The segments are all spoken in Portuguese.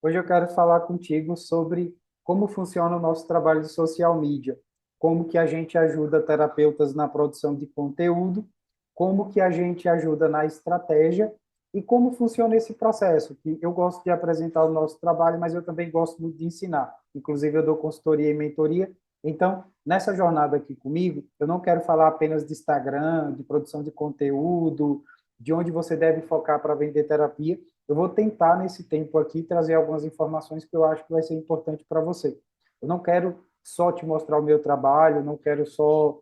Hoje eu quero falar contigo sobre como funciona o nosso trabalho de social media, como que a gente ajuda terapeutas na produção de conteúdo, como que a gente ajuda na estratégia e como funciona esse processo, que eu gosto de apresentar o nosso trabalho, mas eu também gosto muito de ensinar. Inclusive, eu dou consultoria e mentoria. Então, nessa jornada aqui comigo, eu não quero falar apenas de Instagram, de produção de conteúdo, de onde você deve focar para vender terapia. Eu vou tentar, nesse tempo aqui, trazer algumas informações que eu acho que vai ser importante para você. Eu não quero só te mostrar o meu trabalho, não quero só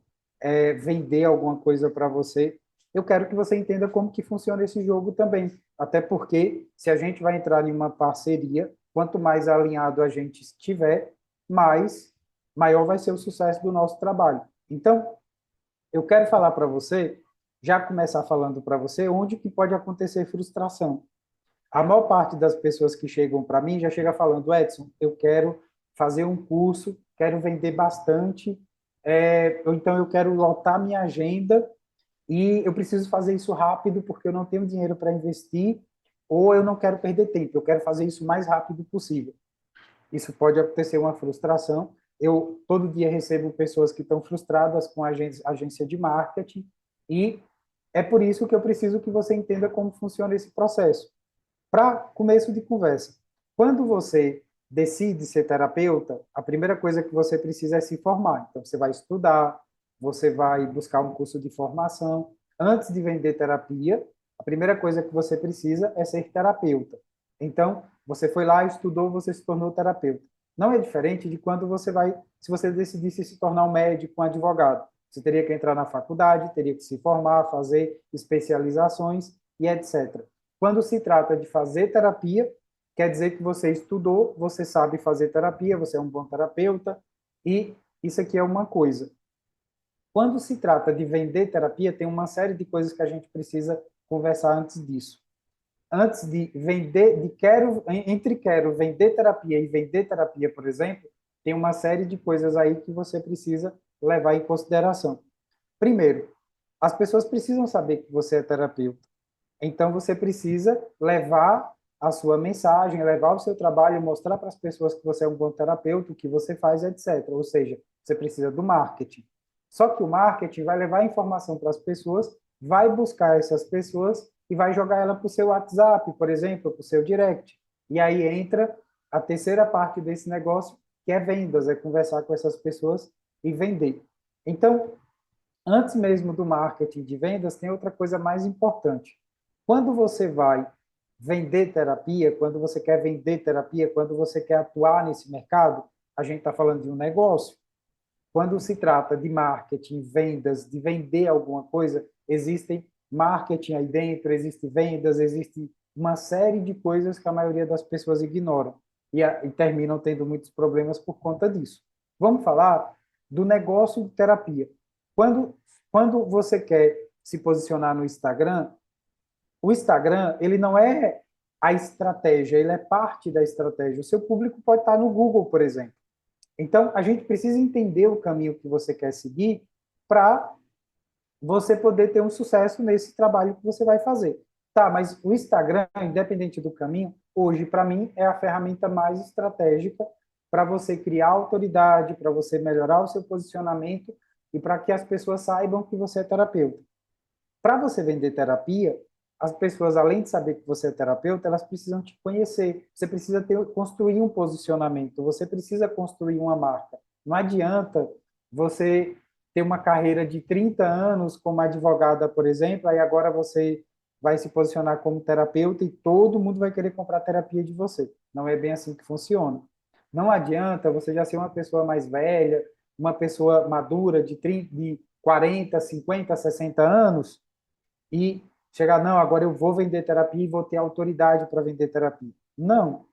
vender alguma coisa para você. Eu quero que você entenda como que funciona esse jogo também. Até porque, se a gente vai entrar em uma parceria, quanto mais alinhado a gente estiver, maior vai ser o sucesso do nosso trabalho. Então, eu quero falar para você, já começar falando para você, onde que pode acontecer frustração. A maior parte das pessoas que chegam para mim já chega falando, Edson, eu quero fazer um curso, quero vender bastante, ou então eu quero lotar minha agenda e eu preciso fazer isso rápido porque eu não tenho dinheiro para investir ou eu não quero perder tempo, eu quero fazer isso o mais rápido possível. Isso pode acontecer uma frustração. Eu todo dia recebo pessoas que estão frustradas com a agência de marketing e é por isso que eu preciso que você entenda como funciona esse processo. Para começo de conversa, quando você decide ser terapeuta, a primeira coisa que você precisa é se formar. Então, você vai estudar, você vai buscar um curso de formação. Antes de vender terapia, a primeira coisa que você precisa é ser terapeuta. Então, você foi lá, estudou, você se tornou terapeuta. Não é diferente de quando você vai, se você decidisse se tornar um médico, um advogado. Você teria que entrar na faculdade, teria que se formar, fazer especializações e etc. Quando se trata de fazer terapia, quer dizer que você estudou, você sabe fazer terapia, você é um bom terapeuta, e isso aqui é uma coisa. Quando se trata de vender terapia, tem uma série de coisas que a gente precisa conversar antes disso. Antes de vender, entre quero vender terapia e vender terapia, por exemplo, tem uma série de coisas aí que você precisa levar em consideração. Primeiro, as pessoas precisam saber que você é terapeuta. Então, você precisa levar a sua mensagem, levar o seu trabalho, mostrar para as pessoas que você é um bom terapeuta, o que você faz, etc. Ou seja, você precisa do marketing. Só que o marketing vai levar a informação para as pessoas, vai buscar essas pessoas e vai jogar ela para o seu WhatsApp, por exemplo, para o seu direct. E aí entra a terceira parte desse negócio, que é vendas, é conversar com essas pessoas e vender. Então, antes mesmo do marketing de vendas, tem outra coisa mais importante. Quando você vai vender terapia, quando você quer vender terapia, quando você quer atuar nesse mercado, a gente está falando de um negócio. Quando se trata de marketing, vendas, de vender alguma coisa, existem marketing aí dentro, existe vendas, existe uma série de coisas que a maioria das pessoas ignoram e terminam tendo muitos problemas por conta disso. Vamos falar do negócio de terapia. Quando, quando você quer se posicionar no Instagram, o Instagram, ele não é a estratégia, ele é parte da estratégia. O seu público pode estar no Google, por exemplo. Então, a gente precisa entender o caminho que você quer seguir para você poder ter um sucesso nesse trabalho que você vai fazer. Tá, mas o Instagram, independente do caminho, hoje, para mim, é a ferramenta mais estratégica para você criar autoridade, para você melhorar o seu posicionamento e para que as pessoas saibam que você é terapeuta. Para você vender terapia, as pessoas, além de saber que você é terapeuta, elas precisam te conhecer. Você precisa construir um posicionamento, você precisa construir uma marca. Não adianta você ter uma carreira de 30 anos como advogada, por exemplo, aí agora você vai se posicionar como terapeuta e todo mundo vai querer comprar terapia de você. Não é bem assim que funciona. Não adianta você já ser uma pessoa mais velha, uma pessoa madura de 30, de 40, 50, 60 anos e chegar, não, agora eu vou vender terapia e vou ter autoridade para vender terapia. Não.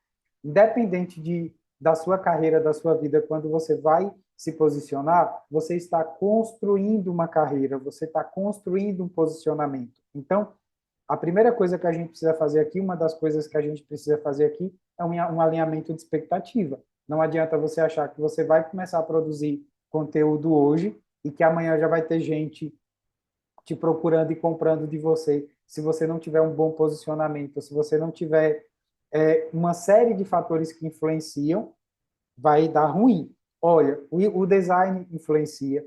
Independente da sua carreira, da sua vida, quando você vai se posicionar, você está construindo uma carreira, você está construindo um posicionamento. Então, a primeira coisa que a gente precisa fazer aqui, uma das coisas que a gente precisa fazer aqui, é um alinhamento de expectativa. Não adianta você achar que você vai começar a produzir conteúdo hoje e que amanhã já vai ter gente te procurando e comprando de você, se você não tiver um bom posicionamento, se você não tiver uma série de fatores que influenciam, vai dar ruim. Olha, o design influencia,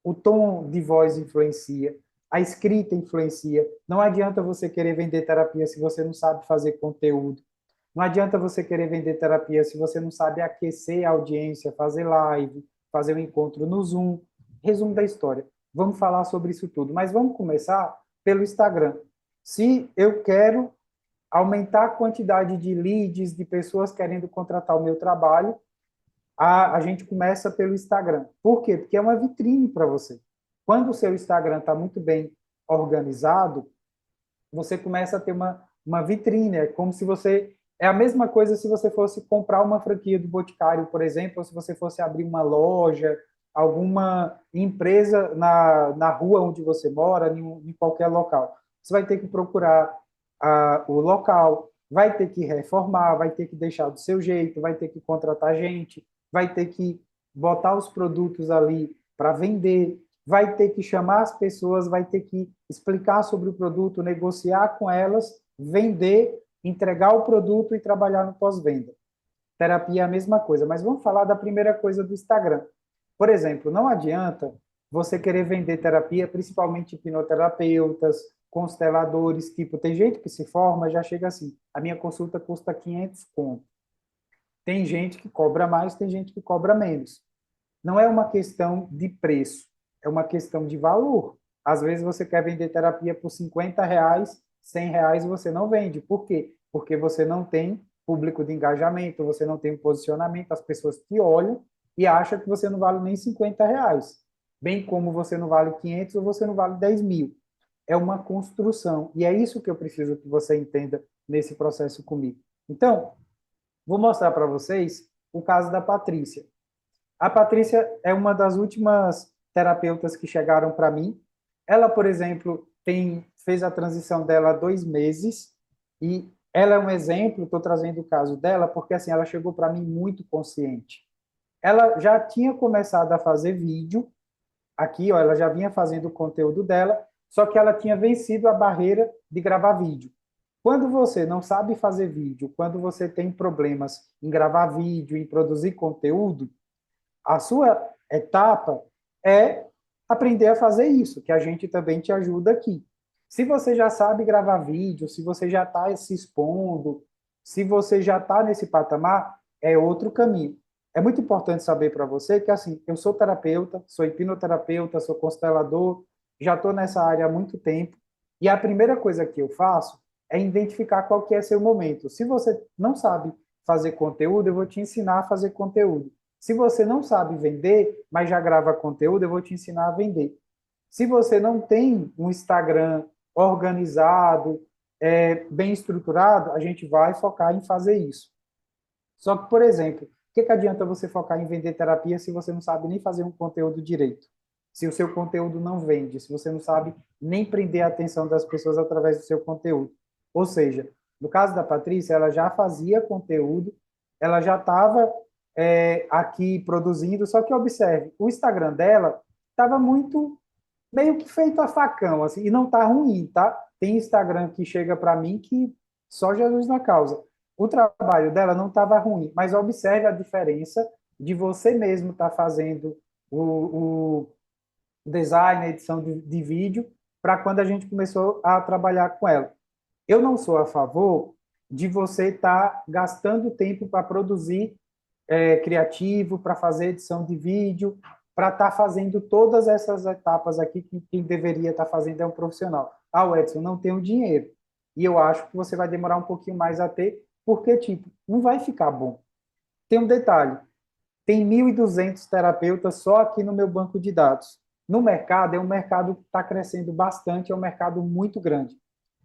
o tom de voz influencia, a escrita influencia. Não adianta você querer vender terapia se você não sabe fazer conteúdo. Não adianta você querer vender terapia se você não sabe aquecer a audiência, fazer live, fazer um encontro no Zoom. Resumo da história. Vamos falar sobre isso tudo, mas vamos começar pelo Instagram. Se eu quero aumentar a quantidade de leads, de pessoas querendo contratar o meu trabalho, a gente começa pelo Instagram. Por quê? Porque é uma vitrine para você. Quando o seu Instagram está muito bem organizado, você começa a ter uma vitrine. É como se você. É a mesma coisa se você fosse comprar uma franquia do Boticário, por exemplo, ou se você fosse abrir uma loja, alguma empresa na rua onde você mora, em qualquer local. Você vai ter que procurar o local, vai ter que reformar, vai ter que deixar do seu jeito, vai ter que contratar gente, vai ter que botar os produtos ali para vender, vai ter que chamar as pessoas, vai ter que explicar sobre o produto, negociar com elas, vender, entregar o produto e trabalhar no pós-venda. Terapia é a mesma coisa, mas vamos falar da primeira coisa do Instagram. Por exemplo, não adianta você querer vender terapia, principalmente hipnoterapeutas, consteladores, tipo, tem gente que se forma, já chega assim, a minha consulta custa 500 conto. Tem gente que cobra mais, tem gente que cobra menos. Não é uma questão de preço, é uma questão de valor. Às vezes você quer vender terapia por R$ 50, R$ 100 você não vende. Por quê? Porque você não tem público de engajamento, você não tem um posicionamento, as pessoas te olham e acham que você não vale nem R$ 50. Bem como você não vale 500 ou você não vale 10 mil. É uma construção. E é isso que eu preciso que você entenda nesse processo comigo. Então, vou mostrar para vocês o caso da Patrícia. A Patrícia é uma das últimas terapeutas que chegaram para mim. Ela, por exemplo, fez a transição dela há 2 meses e ela é um exemplo. Estou trazendo o caso dela porque assim ela chegou para mim muito consciente. Ela já tinha começado a fazer vídeo aqui, ó, ela já vinha fazendo o conteúdo dela, só que ela tinha vencido a barreira de gravar vídeo. Quando você não sabe fazer vídeo, quando você tem problemas em gravar vídeo, em produzir conteúdo, a sua etapa é aprender a fazer isso, que a gente também te ajuda aqui. Se você já sabe gravar vídeo, se você já está se expondo, se você já está nesse patamar, é outro caminho. É muito importante saber para você que, assim, eu sou terapeuta, sou hipnoterapeuta, sou constelador, já estou nessa área há muito tempo, e a primeira coisa que eu faço é identificar qual que é seu momento. Se você não sabe fazer conteúdo, eu vou te ensinar a fazer conteúdo. Se você não sabe vender, mas já grava conteúdo, eu vou te ensinar a vender. Se você não tem um Instagram organizado, bem estruturado, a gente vai focar em fazer isso. Só que, por exemplo, o que adianta você focar em vender terapia se você não sabe nem fazer um conteúdo direito? Se o seu conteúdo não vende, se você não sabe nem prender a atenção das pessoas através do seu conteúdo. Ou seja, no caso da Patrícia, ela já fazia conteúdo, ela já estava aqui produzindo, só que observe, o Instagram dela estava muito meio que feito a facão, assim, e não tá ruim, tá? Tem Instagram que chega para mim que só Jesus na causa. O trabalho dela não estava ruim, mas observe a diferença de você mesmo estar fazendo o design, a edição de vídeo, para quando a gente começou a trabalhar com ela. Eu não sou a favor de você estar gastando tempo para produzir criativo, para fazer edição de vídeo, para estar fazendo todas essas etapas aqui que quem deveria estar fazendo é um profissional. Ah, Edson, não tenho dinheiro. E eu acho que você vai demorar um pouquinho mais a ter, porque, tipo, não vai ficar bom. Tem um detalhe, tem 1.200 terapeutas só aqui no meu banco de dados. No mercado, é um mercado que está crescendo bastante, é um mercado muito grande.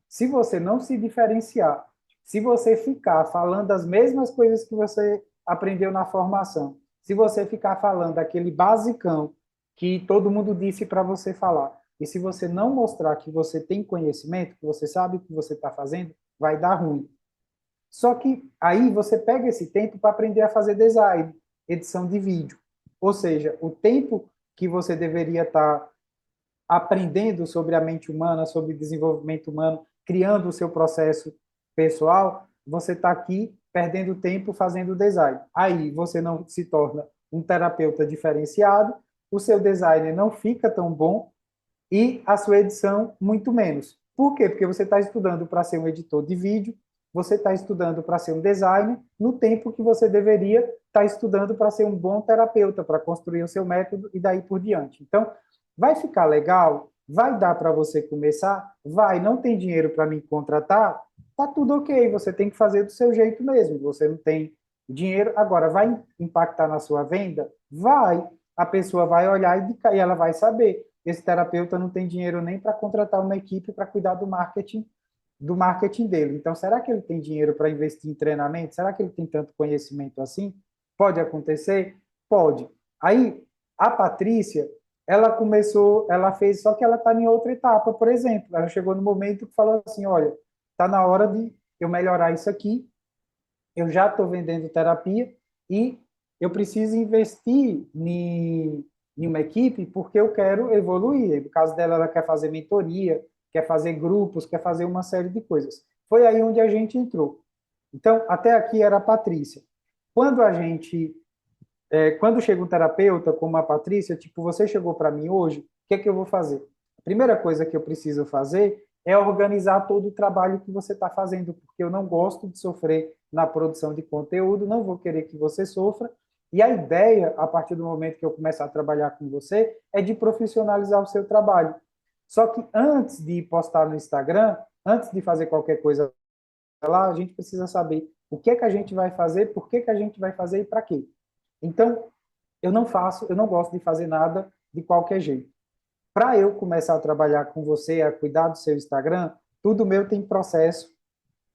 Se você não se diferenciar, se você ficar falando as mesmas coisas que você aprendeu na formação, se você ficar falando aquele basicão que todo mundo disse para você falar, e se você não mostrar que você tem conhecimento, que você sabe o que você está fazendo, vai dar ruim. Só que aí você pega esse tempo para aprender a fazer design, edição de vídeo. Ou seja, o tempo que você deveria estar aprendendo sobre a mente humana, sobre desenvolvimento humano, criando o seu processo pessoal, você está aqui perdendo tempo fazendo design. Aí você não se torna um terapeuta diferenciado, o seu design não fica tão bom e a sua edição muito menos. Por quê? Porque você está estudando para ser um editor de vídeo, você está estudando para ser um designer, no tempo que você deveria estar estudando para ser um bom terapeuta, para construir o seu método e daí por diante. Então, vai ficar legal? Vai dar para você começar? Vai, não tem dinheiro para me contratar? Tá tudo ok, você tem que fazer do seu jeito mesmo. Você não tem dinheiro, agora vai impactar na sua venda? Vai. A pessoa vai olhar e ela vai saber. Esse terapeuta não tem dinheiro nem para contratar uma equipe para cuidar do marketing dele. Então, será que ele tem dinheiro para investir em treinamento? Será que ele tem tanto conhecimento assim? Pode acontecer? Pode. Aí, a Patrícia, ela começou, ela fez, só que ela está em outra etapa, por exemplo. Ela chegou no momento que falou assim, olha, está na hora de eu melhorar isso aqui, eu já estou vendendo terapia e eu preciso investir em uma equipe porque eu quero evoluir. No caso dela, ela quer fazer mentoria, quer fazer grupos, quer fazer uma série de coisas. Foi aí onde a gente entrou. Então, até aqui era a Patrícia. Quando a gente, quando chega um terapeuta como a Patrícia, tipo, você chegou para mim hoje, o que é que eu vou fazer? A primeira coisa que eu preciso fazer é organizar todo o trabalho que você está fazendo, porque eu não gosto de sofrer na produção de conteúdo, não vou querer que você sofra. E a ideia, a partir do momento que eu começar a trabalhar com você, é de profissionalizar o seu trabalho. Só que antes de postar no Instagram, antes de fazer qualquer coisa lá, a gente precisa saber o que é que a gente vai fazer, por que que a gente vai fazer e para quê. Então, eu não gosto de fazer nada de qualquer jeito. Para eu começar a trabalhar com você, a cuidar do seu Instagram, tudo meu tem processo.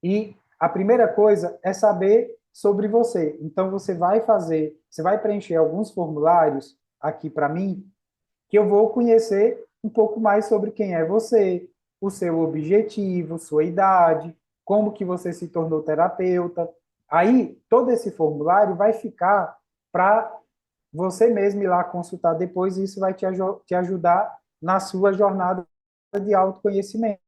E a primeira coisa é saber sobre você. Então, você vai preencher alguns formulários aqui para mim, que eu vou conhecer um pouco mais sobre quem é você, o seu objetivo, sua idade, como que você se tornou terapeuta. Aí, todo esse formulário vai ficar para você mesmo ir lá consultar depois, e isso vai te ajudar na sua jornada de autoconhecimento.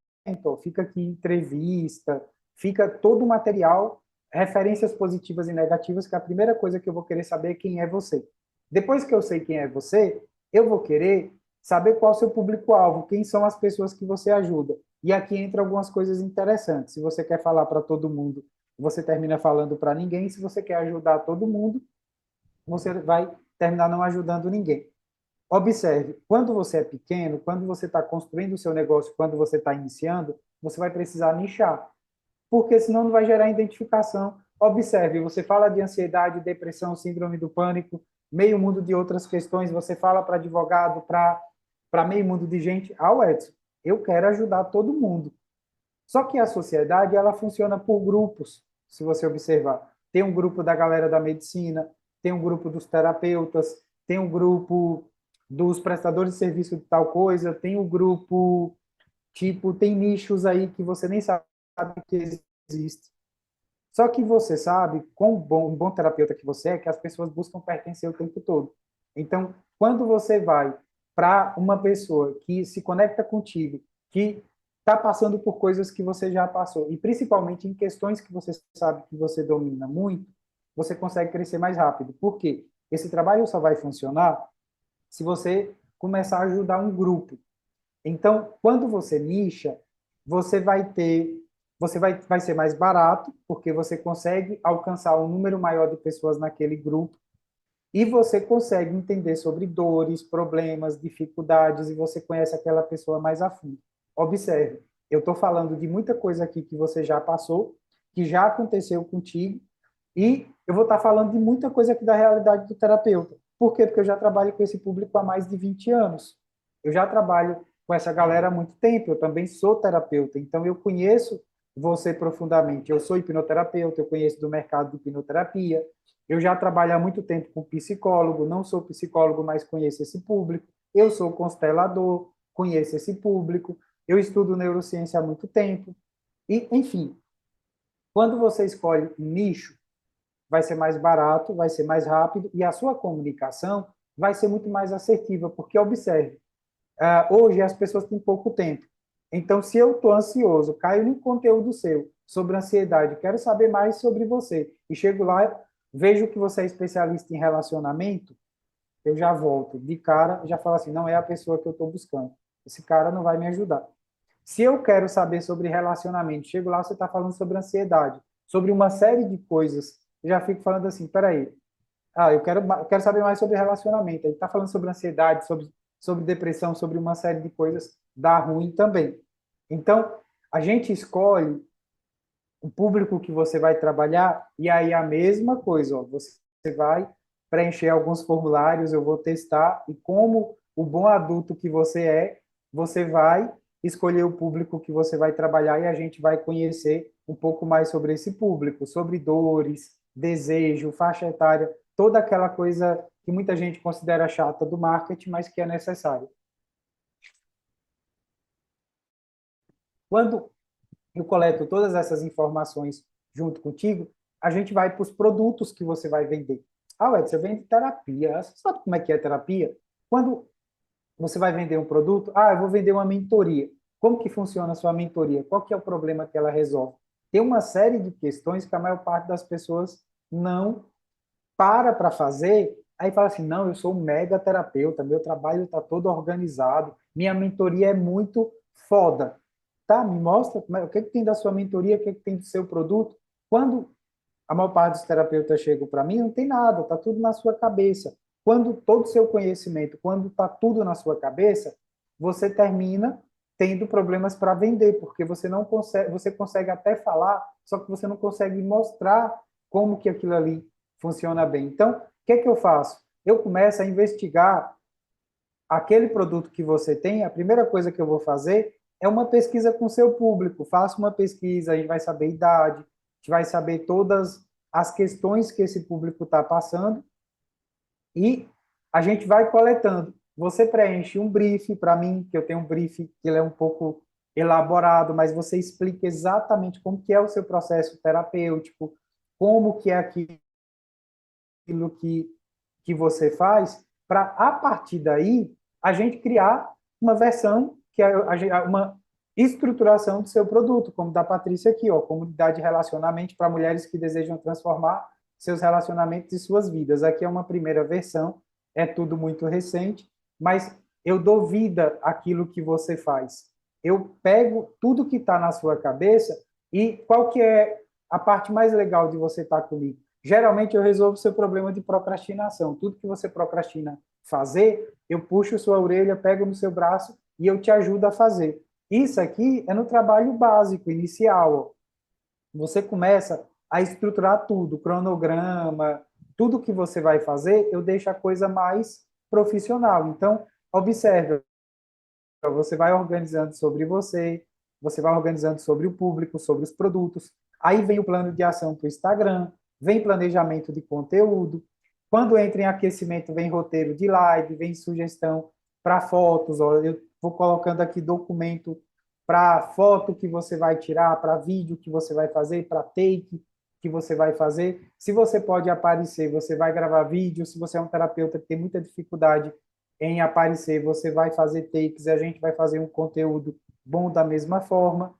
Fica aqui entrevista, fica todo o material, referências positivas e negativas, que a primeira coisa que eu vou querer saber é quem é você. Depois que eu sei quem é você, eu vou querer saber qual é o seu público-alvo, quem são as pessoas que você ajuda. E aqui entra algumas coisas interessantes. Se você quer falar para todo mundo, você termina falando para ninguém. Se você quer ajudar todo mundo, você vai terminar não ajudando ninguém. Observe, quando você é pequeno, quando você está construindo o seu negócio, quando você está iniciando, você vai precisar nichar, porque senão não vai gerar identificação. Observe, você fala de ansiedade, depressão, síndrome do pânico, meio mundo de outras questões, você fala para advogado, para meio mundo de gente. Ah, Edson, eu quero ajudar todo mundo. Só que a sociedade, ela funciona por grupos, se você observar. Tem um grupo da galera da medicina, tem um grupo dos terapeutas, tem um grupo dos prestadores de serviço de tal coisa, tem um grupo, tipo, tem nichos aí que você nem sabe que existe. Só que você sabe, com um bom terapeuta que você é, que as pessoas buscam pertencer o tempo todo. Então, quando você vai para uma pessoa que se conecta contigo, que está passando por coisas que você já passou, e principalmente em questões que você sabe que você domina muito, você consegue crescer mais rápido. Por quê? Esse trabalho só vai funcionar se você começar a ajudar um grupo. Então, quando você nicha, você vai ter, vai ser mais barato, porque você consegue alcançar um número maior de pessoas naquele grupo, e você consegue entender sobre dores, problemas, dificuldades, e você conhece aquela pessoa mais a fundo. Observe, eu estou falando de muita coisa aqui que você já passou, que já aconteceu contigo, e eu vou estar falando de muita coisa aqui da realidade do terapeuta. Por quê? Porque eu já trabalho com esse público há mais de 20 anos. Eu já trabalho com essa galera há muito tempo, eu também sou terapeuta, então eu conheço você profundamente. Eu sou hipnoterapeuta, eu conheço do mercado de hipnoterapia, eu já trabalho há muito tempo com psicólogo, não sou psicólogo, mas conheço esse público. Eu sou constelador, conheço esse público. Eu estudo neurociência há muito tempo. E, enfim, quando você escolhe um nicho, vai ser mais barato, vai ser mais rápido e a sua comunicação vai ser muito mais assertiva, porque observe, hoje as pessoas têm pouco tempo. Então, se eu estou ansioso, caio no conteúdo seu sobre ansiedade, quero saber mais sobre você. E chego lá, vejo que você é especialista em relacionamento, eu já volto de cara, já falo assim, não é a pessoa que eu estou buscando. Esse cara não vai me ajudar. Se eu quero saber sobre relacionamento, chego lá, você está falando sobre ansiedade, sobre uma série de coisas, eu já fico falando assim, peraí, eu quero saber mais sobre relacionamento. Ele está falando sobre ansiedade, sobre depressão, sobre uma série de coisas, dá ruim também. Então, a gente escolhe o público que você vai trabalhar, e aí a mesma coisa, ó, você vai preencher alguns formulários, eu vou testar, e como o bom adulto que você vai escolher o público que você vai trabalhar e a gente vai conhecer um pouco mais sobre esse público, sobre dores, desejo, faixa etária, toda aquela coisa que muita gente considera chata do marketing, mas que é necessária. Quando eu coleto todas essas informações junto contigo, a gente vai para os produtos que você vai vender. Ah, Ed, você vende terapia. Você sabe como é que é terapia? Quando você vai vender um produto, eu vou vender uma mentoria. Como que funciona a sua mentoria? Qual que é o problema que ela resolve? Tem uma série de questões que a maior parte das pessoas não para fazer, aí fala assim, não, eu sou um mega terapeuta, meu trabalho está todo organizado, minha mentoria é muito foda. Tá, me mostra o que tem da sua mentoria, o que tem do seu produto. Quando a maior parte dos terapeutas chegam para mim, não tem nada, está tudo na sua cabeça. Quando todo o seu conhecimento, quando está tudo na sua cabeça, você termina tendo problemas para vender, porque você não consegue, você consegue até falar, só que você não consegue mostrar como que aquilo ali funciona bem. Então, o que é que eu faço? Eu começo a investigar aquele produto que você tem, a primeira coisa que eu vou fazer é uma pesquisa com o seu público. Faço uma pesquisa, a gente vai saber a idade, a gente vai saber todas as questões que esse público está passando e a gente vai coletando. Você preenche um brief para mim, que eu tenho um brief que ele é um pouco elaborado, mas você explica exatamente como que é o seu processo terapêutico, como que é aquilo que você faz, para a partir daí a gente criar uma versão que é uma estruturação do seu produto, como da Patrícia aqui, ó, comunidade de relacionamento para mulheres que desejam transformar seus relacionamentos e suas vidas. Aqui é uma primeira versão, é tudo muito recente, mas eu dou vida àquilo que você faz. Eu pego tudo que está na sua cabeça e qual que é a parte mais legal de você estar comigo? Geralmente eu resolvo o seu problema de procrastinação. Tudo que você procrastina fazer, eu puxo sua orelha, pego no seu braço e eu te ajudo a fazer. Isso aqui é no trabalho básico, inicial. Você começa a estruturar tudo, cronograma, tudo que você vai fazer, eu deixo a coisa mais profissional. Então, observe, você vai organizando sobre você vai organizando sobre o público, sobre os produtos. Aí vem o plano de ação para o Instagram, vem planejamento de conteúdo. Quando entra em aquecimento, vem roteiro de live, vem sugestão para fotos. Ó, eu vou colocando aqui documento para foto que você vai tirar, para vídeo que você vai fazer, para take que você vai fazer. Se você pode aparecer, você vai gravar vídeo. Se você é um terapeuta que tem muita dificuldade em aparecer, você vai fazer takes e a gente vai fazer um conteúdo bom da mesma forma.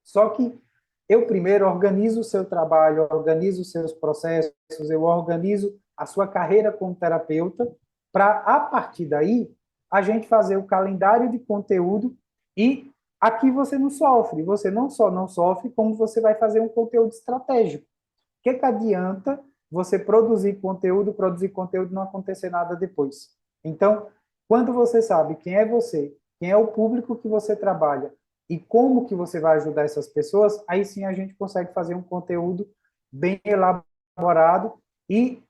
Só que eu primeiro organizo o seu trabalho, organizo os seus processos, eu organizo a sua carreira como terapeuta, para, a partir daí, a gente fazer o calendário de conteúdo e aqui você não sofre. Você não só não sofre, como você vai fazer um conteúdo estratégico. O que adianta você produzir conteúdo e não acontecer nada depois? Então, quando você sabe quem é você, quem é o público que você trabalha e como que você vai ajudar essas pessoas, aí sim a gente consegue fazer um conteúdo bem elaborado. E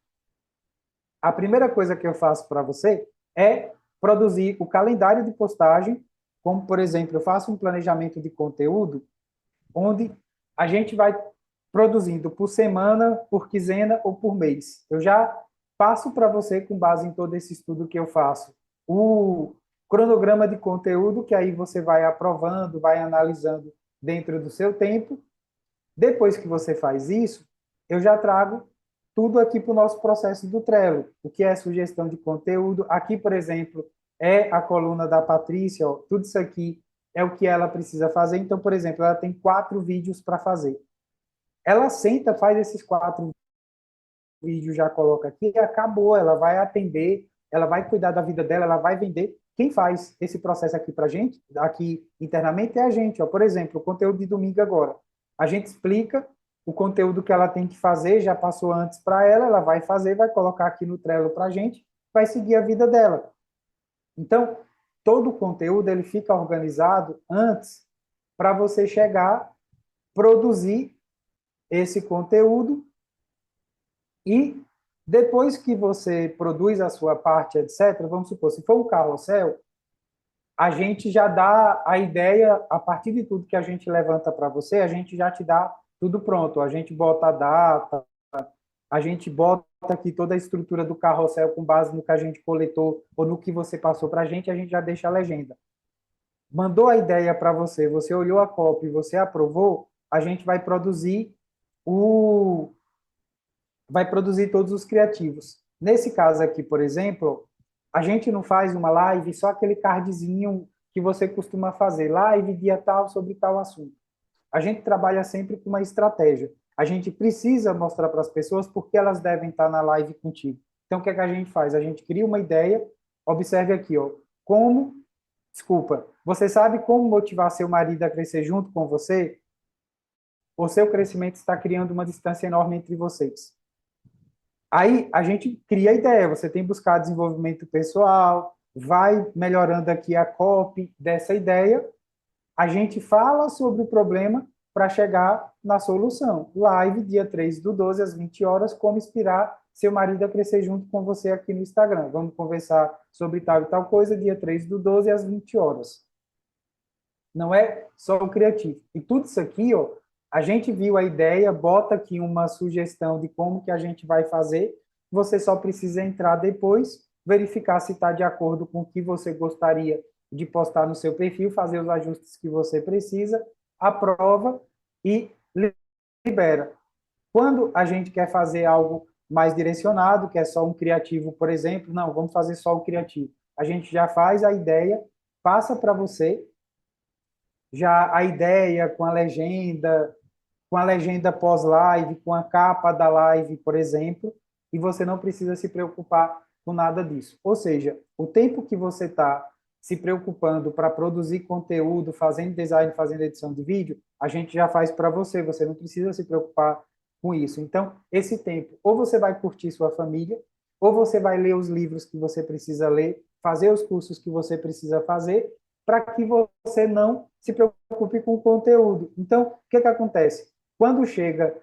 a primeira coisa que eu faço para você é produzir o calendário de postagem, como, por exemplo, eu faço um planejamento de conteúdo onde a gente vai produzindo por semana, por quinzena ou por mês. Eu já passo para você, com base em todo esse estudo que eu faço, o cronograma de conteúdo, que aí você vai aprovando, vai analisando dentro do seu tempo. Depois que você faz isso, eu já trago tudo aqui para o nosso processo do Trello. O que é sugestão de conteúdo. Aqui, por exemplo, é a coluna da Patrícia. Ó, tudo isso aqui é o que ela precisa fazer. Então, por exemplo, ela tem 4 vídeos para fazer. Ela senta, faz esses 4 vídeos, já coloca aqui e acabou. Ela vai atender, ela vai cuidar da vida dela, ela vai vender. Quem faz esse processo aqui para a gente, aqui internamente, é a gente. Ó. Por exemplo, o conteúdo de domingo agora. A gente explica o conteúdo que ela tem que fazer, já passou antes para ela, ela vai fazer, vai colocar aqui no Trello para a gente, vai seguir a vida dela. Então, todo o conteúdo ele fica organizado antes para você chegar, produzir esse conteúdo e depois que você produz a sua parte, etc., vamos supor, se for um carrossel, a gente já dá a ideia, a partir de tudo que a gente levanta para você, a gente já te dá tudo pronto. A gente bota a data, a gente bota aqui toda a estrutura do carrossel com base no que a gente coletou ou no que você passou para a gente já deixa a legenda. Mandou a ideia para você, você olhou a cópia e você aprovou, a gente vai produzir todos os criativos. Nesse caso aqui, por exemplo, a gente não faz uma live só aquele cardzinho que você costuma fazer, live dia tal sobre tal assunto. A gente trabalha sempre com uma estratégia. A gente precisa mostrar para as pessoas porque elas devem estar na live contigo. Então, o que é que a gente faz? A gente cria uma ideia, observe aqui, ó, você sabe como motivar seu marido a crescer junto com você? O seu crescimento está criando uma distância enorme entre vocês. Aí a gente cria a ideia, você tem que buscar desenvolvimento pessoal, vai melhorando aqui a copy dessa ideia, a gente fala sobre o problema para chegar na solução. Live, dia 3/12, às 20 horas, como inspirar seu marido a crescer junto com você aqui no Instagram. Vamos conversar sobre tal e tal coisa, dia 3/12, às 20 horas. Não é só o criativo. E tudo isso aqui, ó, a gente viu a ideia, bota aqui uma sugestão de como que a gente vai fazer, você só precisa entrar depois, verificar se está de acordo com o que você gostaria de postar no seu perfil, fazer os ajustes que você precisa, aprova e libera. Quando a gente quer fazer algo mais direcionado, que é só um criativo, por exemplo, não, vamos fazer só o criativo. A gente já faz a ideia, passa para você, já a ideia com a legenda pós-live, com a capa da live, por exemplo, e você não precisa se preocupar com nada disso. Ou seja, o tempo que você está se preocupando para produzir conteúdo, fazendo design, fazendo edição de vídeo, a gente já faz para você, você não precisa se preocupar com isso. Então, esse tempo, ou você vai curtir sua família, ou você vai ler os livros que você precisa ler, fazer os cursos que você precisa fazer, para que você não se preocupe com o conteúdo. Então, o que acontece? Quando chega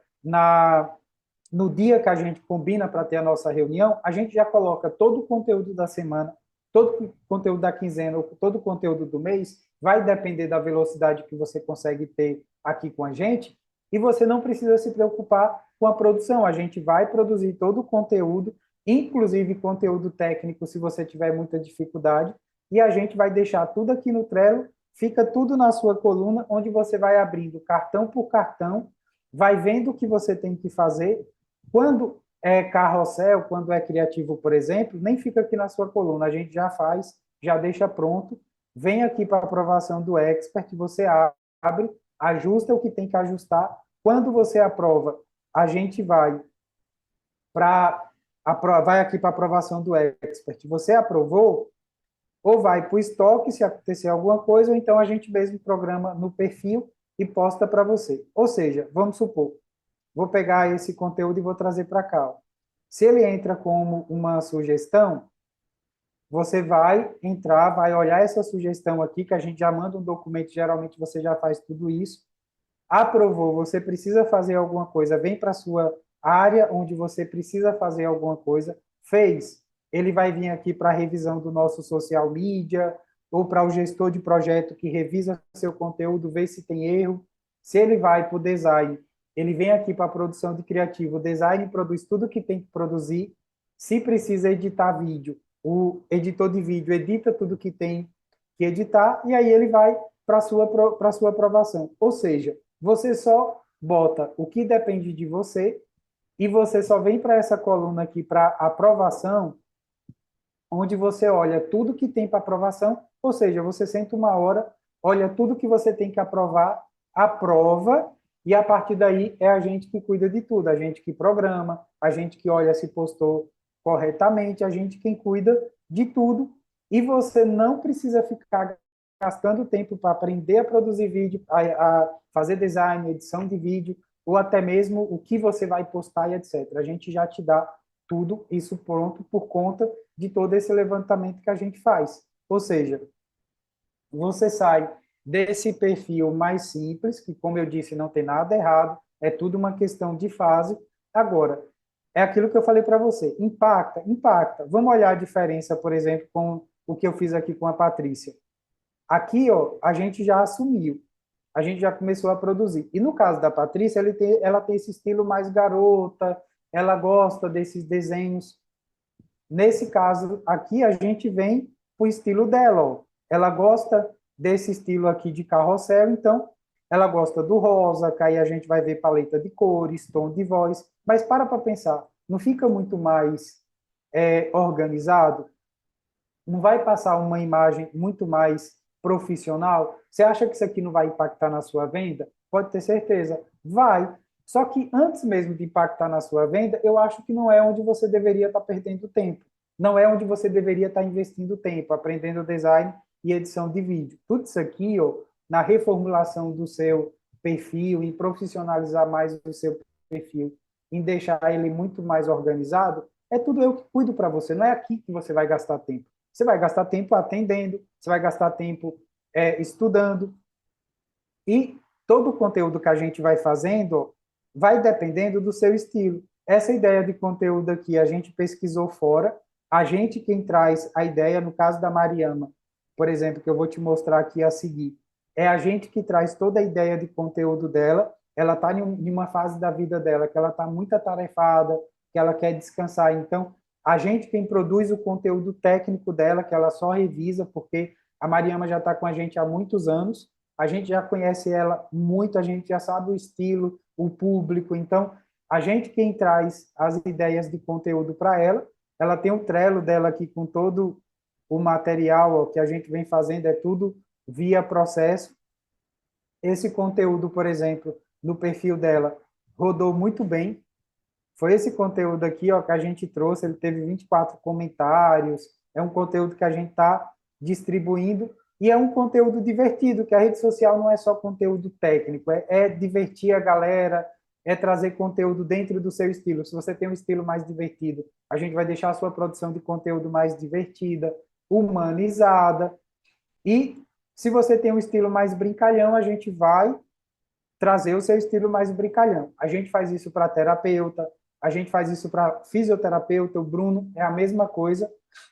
no dia que a gente combina para ter a nossa reunião, a gente já coloca todo o conteúdo da semana, todo o conteúdo da quinzena, todo o conteúdo do mês, vai depender da velocidade que você consegue ter aqui com a gente, e você não precisa se preocupar com a produção. A gente vai produzir todo o conteúdo, inclusive conteúdo técnico, se você tiver muita dificuldade, e a gente vai deixar tudo aqui no Trello, fica tudo na sua coluna, onde você vai abrindo cartão por cartão, vai vendo o que você tem que fazer. Quando é carrossel, quando é criativo, por exemplo, nem fica aqui na sua coluna, a gente já faz, já deixa pronto, vem aqui para aprovação do expert, você abre, ajusta o que tem que ajustar. Quando você aprova, a gente vai aqui para aprovação do expert. Você aprovou, ou vai para o estoque se acontecer alguma coisa, ou então a gente mesmo programa no perfil e posta para você. Ou seja, vamos supor, vou pegar esse conteúdo e vou trazer para cá. Se ele entra como uma sugestão, você vai entrar, vai olhar essa sugestão aqui, que a gente já manda um documento, geralmente você já faz tudo isso. Aprovou, você precisa fazer alguma coisa, vem para a sua área onde você precisa fazer alguma coisa, fez, ele vai vir aqui para a revisão do nosso social media, ou para o gestor de projeto que revisa seu conteúdo, vê se tem erro. Se ele vai para o design, ele vem aqui para a produção de criativo, o design produz tudo que tem que produzir. Se precisa editar vídeo, o editor de vídeo edita tudo que tem que editar, e aí ele vai para a sua aprovação. Ou seja, você só bota o que depende de você e você só vem para essa coluna aqui para aprovação, onde você olha tudo que tem para aprovação, ou seja, você senta uma hora, olha tudo que você tem que aprovar, aprova, e a partir daí é a gente que cuida de tudo, a gente que programa, a gente que olha se postou corretamente, a gente quem cuida de tudo, e você não precisa ficar gastando tempo para aprender a produzir vídeo, a fazer design, edição de vídeo, ou até mesmo o que você vai postar e etc. A gente já te dá tudo isso pronto por conta de todo esse levantamento que a gente faz. Ou seja, você sai desse perfil mais simples, que, como eu disse, não tem nada errado, é tudo uma questão de fase. Agora, é aquilo que eu falei para você, impacta, impacta. Vamos olhar a diferença, por exemplo, com o que eu fiz aqui com a Patrícia. Aqui, ó, a gente já assumiu, a gente já começou a produzir. E no caso da Patrícia, ela tem esse estilo mais garota, ela gosta desses desenhos. Nesse caso aqui, a gente vem para o estilo dela. Ó. Ela gosta desse estilo aqui de carrossel, então ela gosta do rosa, que aí a gente vai ver paleta de cores, tom de voz. Mas para pensar, não fica muito mais organizado? Não vai passar uma imagem muito mais profissional? Você acha que isso aqui não vai impactar na sua venda? Pode ter certeza, vai. Só que antes mesmo de impactar na sua venda, eu acho que não é onde você deveria estar perdendo tempo. Não é onde você deveria estar investindo tempo, aprendendo design e edição de vídeo. Tudo isso aqui, ó, na reformulação do seu perfil, em profissionalizar mais o seu perfil, em deixar ele muito mais organizado, é tudo eu que cuido para você. Não é aqui que você vai gastar tempo. Você vai gastar tempo atendendo, você vai gastar tempo estudando. E todo o conteúdo que a gente vai fazendo vai dependendo do seu estilo. Essa ideia de conteúdo aqui a gente pesquisou fora, a gente quem traz a ideia, no caso da Mariama, por exemplo, que eu vou te mostrar aqui a seguir, é a gente que traz toda a ideia de conteúdo dela, ela está em uma fase da vida dela que ela está muito atarefada, que ela quer descansar, então a gente quem produz o conteúdo técnico dela, que ela só revisa, porque a Mariama já está com a gente há muitos anos, a gente já conhece ela muito, a gente já sabe o estilo, o público, então a gente quem traz as ideias de conteúdo para ela, ela tem o Trello dela aqui com todo o material ó, que a gente vem fazendo, é tudo via processo. Esse conteúdo, por exemplo, no perfil dela, rodou muito bem, foi esse conteúdo aqui ó, que a gente trouxe, ele teve 24 comentários, é um conteúdo que a gente está distribuindo e é um conteúdo divertido, que a rede social não é só conteúdo técnico, é divertir a galera, é trazer conteúdo dentro do seu estilo. Se você tem um estilo mais divertido, a gente vai deixar a sua produção de conteúdo mais divertida, humanizada. E se você tem um estilo mais brincalhão, a gente vai trazer o seu estilo mais brincalhão. A gente faz isso para terapeuta, a gente faz isso para fisioterapeuta, o Bruno é a mesma coisa.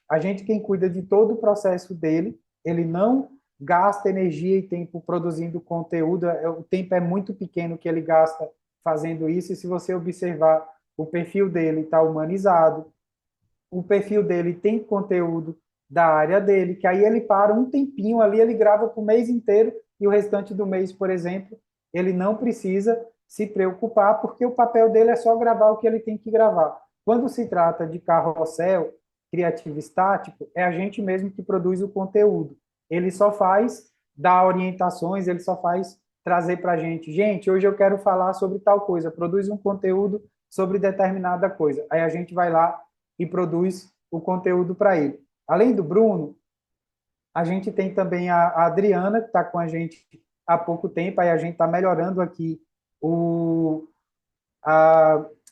A gente quem cuida de todo o processo dele, ele não gasta energia e tempo produzindo conteúdo, o tempo é muito pequeno que ele gasta fazendo isso, e se você observar, o perfil dele está humanizado, o perfil dele tem conteúdo da área dele, que aí ele para um tempinho ali, ele grava para o mês inteiro, e o restante do mês, por exemplo, ele não precisa se preocupar, porque o papel dele é só gravar o que ele tem que gravar. Quando se trata de carrossel, criativo estático, é a gente mesmo que produz o conteúdo. Ele só faz dar orientações, ele só faz trazer para a gente. Gente, hoje eu quero falar sobre tal coisa, produz um conteúdo sobre determinada coisa. Aí a gente vai lá e produz o conteúdo para ele. Além do Bruno, a gente tem também a Adriana, que está com a gente há pouco tempo, aí a gente está melhorando aqui o,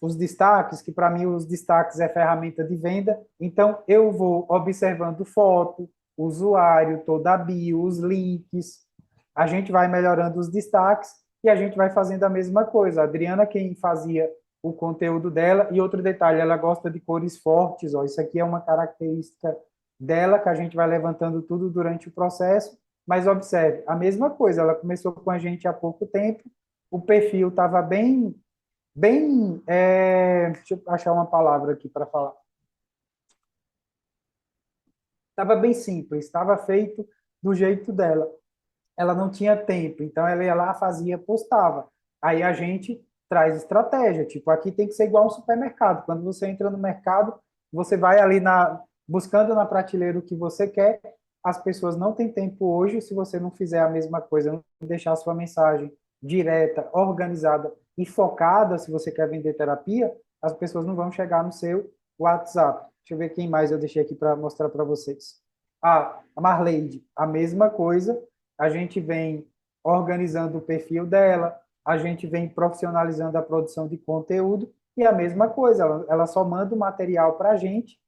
os destaques, que para mim os destaques é ferramenta de venda, então eu vou observando foto, usuário, toda a bio, os links, a gente vai melhorando os destaques e a gente vai fazendo a mesma coisa. A Adriana, quem fazia o conteúdo dela, e outro detalhe, ela gosta de cores fortes, ó, isso aqui é uma característica dela, que a gente vai levantando tudo durante o processo, mas observe, a mesma coisa, ela começou com a gente há pouco tempo, o perfil estava deixa eu achar uma palavra aqui para falar. Estava bem simples, estava feito do jeito dela. Ela não tinha tempo, então ela ia lá, fazia, postava. Aí a gente traz estratégia, tipo, aqui tem que ser igual um supermercado. Quando você entra no mercado, você vai ali buscando na prateleira o que você quer, as pessoas não têm tempo hoje, se você não fizer a mesma coisa, não deixar a sua mensagem direta, organizada e focada, se você quer vender terapia, as pessoas não vão chegar no seu WhatsApp. Deixa eu ver quem mais eu deixei aqui para mostrar para vocês. A Marleide, a mesma coisa, a gente vem organizando o perfil dela, a gente vem profissionalizando a produção de conteúdo, e a mesma coisa, ela só manda o material para a gente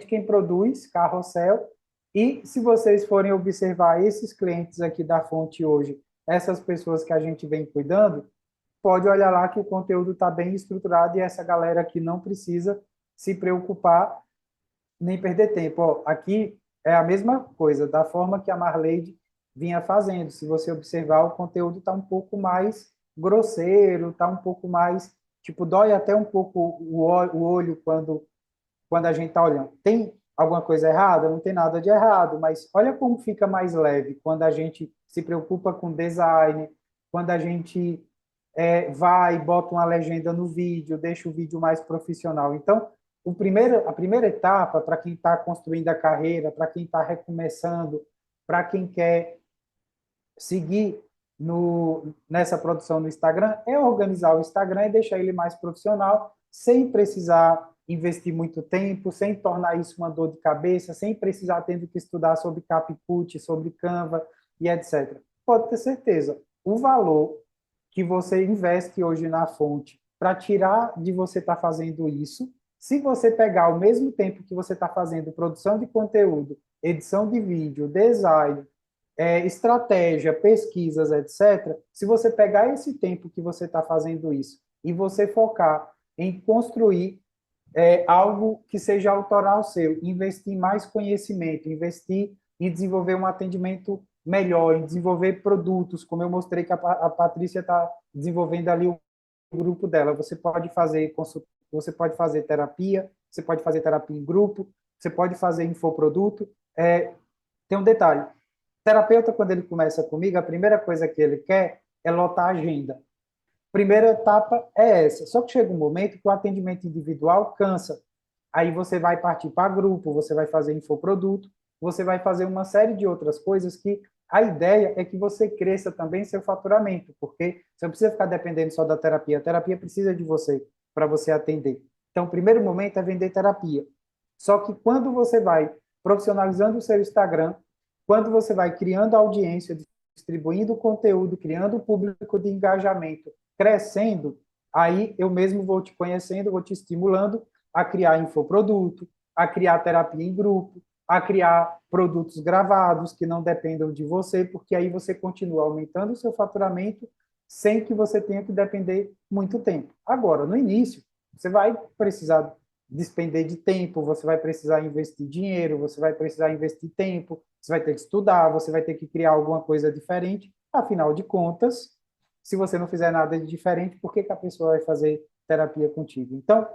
quem produz, carrossel, e se vocês forem observar esses clientes aqui da fonte hoje, essas pessoas que a gente vem cuidando, pode olhar lá que o conteúdo está bem estruturado e essa galera aqui não precisa se preocupar nem perder tempo. Ó, aqui é a mesma coisa, da forma que a Marleide vinha fazendo. Se você observar, o conteúdo está um pouco mais grosseiro, está um pouco mais, tipo, dói até um pouco o olho quando a gente está olhando. Tem alguma coisa errada? Não tem nada de errado, mas olha como fica mais leve quando a gente se preocupa com design, quando a gente vai e bota uma legenda no vídeo, deixa o vídeo mais profissional. Então, a primeira etapa para quem está construindo a carreira, para quem está recomeçando, para quem quer seguir nessa produção no Instagram, é organizar o Instagram e deixar ele mais profissional, sem precisar investir muito tempo, sem tornar isso uma dor de cabeça, sem precisar tendo que estudar sobre Capcut, sobre Canva e etc. Pode ter certeza, o valor que você investe hoje na fonte para tirar de você estar fazendo isso, se você pegar o mesmo tempo que você está fazendo produção de conteúdo, edição de vídeo, design, estratégia, pesquisas, etc., se você pegar esse tempo que você está fazendo isso e você focar em construir algo que seja autoral seu, investir em mais conhecimento, investir em desenvolver um atendimento melhor, em desenvolver produtos, como eu mostrei que a Patrícia está desenvolvendo ali o grupo dela. Você pode fazer terapia, você pode fazer terapia em grupo, você pode fazer infoproduto. Tem um detalhe, terapeuta, quando ele começa comigo, a primeira coisa que ele quer é lotar a agenda. Primeira etapa é essa. Só que chega um momento que o atendimento individual cansa. Aí você vai partir para grupo, você vai fazer infoproduto, você vai fazer uma série de outras coisas que a ideia é que você cresça também seu faturamento, porque você não precisa ficar dependendo só da terapia. A terapia precisa de você para você atender. Então, o primeiro momento é vender terapia. Só que quando você vai profissionalizando o seu Instagram, quando você vai criando audiência, distribuindo conteúdo, criando público de engajamento, crescendo, aí eu mesmo vou te conhecendo, vou te estimulando a criar infoproduto, a criar terapia em grupo, a criar produtos gravados que não dependam de você, porque aí você continua aumentando o seu faturamento sem que você tenha que depender muito tempo. Agora, no início, você vai precisar despender de tempo, você vai precisar investir dinheiro, você vai precisar investir tempo, você vai ter que estudar, você vai ter que criar alguma coisa diferente. Afinal de contas, se você não fizer nada de diferente, por que que a pessoa vai fazer terapia contigo? Então,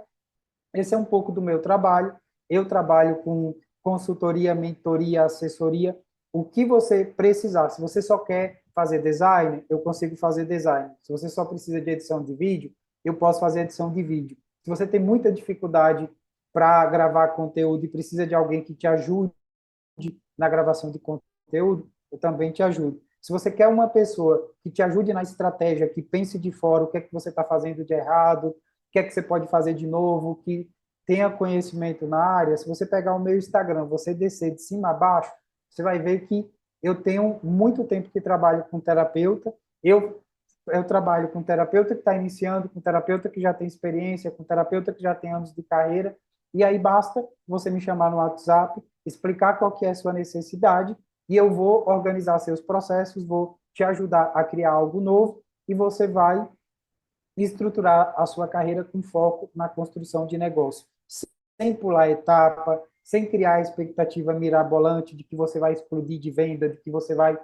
esse é um pouco do meu trabalho. Eu trabalho com consultoria, mentoria, assessoria. O que você precisar. Se você só quer fazer design, eu consigo fazer design. Se você só precisa de edição de vídeo, eu posso fazer edição de vídeo. Se você tem muita dificuldade para gravar conteúdo e precisa de alguém que te ajude na gravação de conteúdo, eu também te ajudo. Se você quer uma pessoa que te ajude na estratégia, que pense de fora o que é que você está fazendo de errado, o que é que você pode fazer de novo, que tenha conhecimento na área, se você pegar o meu Instagram, você descer de cima a baixo, você vai ver que eu tenho muito tempo que trabalho com terapeuta, eu trabalho com terapeuta que está iniciando, com terapeuta que já tem experiência, com terapeuta que já tem anos de carreira, e aí basta você me chamar no WhatsApp, explicar qual que é a sua necessidade, e eu vou organizar seus processos, vou te ajudar a criar algo novo, e você vai estruturar a sua carreira com foco na construção de negócio, sem pular etapa, sem criar a expectativa mirabolante de que você vai explodir de venda, de que você vai,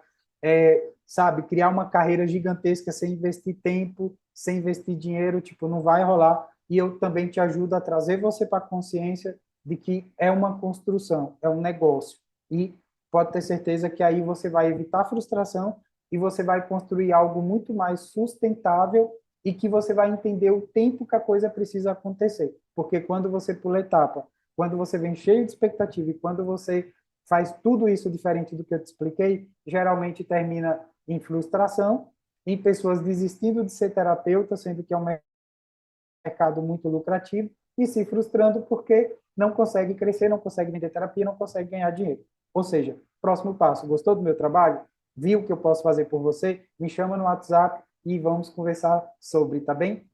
sabe, criar uma carreira gigantesca sem investir tempo, sem investir dinheiro, tipo, não vai rolar. E eu também te ajudo a trazer você para a consciência de que é uma construção, é um negócio. E pode ter certeza que aí você vai evitar frustração e você vai construir algo muito mais sustentável e que você vai entender o tempo que a coisa precisa acontecer. Porque quando você pula etapa, quando você vem cheio de expectativa e quando você faz tudo isso diferente do que eu te expliquei, geralmente termina em frustração, em pessoas desistindo de ser terapeuta, sendo que é um mercado muito lucrativo, e se frustrando porque não consegue crescer, não consegue vender terapia, não consegue ganhar dinheiro. Ou seja, próximo passo, gostou do meu trabalho? Viu o que eu posso fazer por você? Me chama no WhatsApp e vamos conversar sobre, tá bem?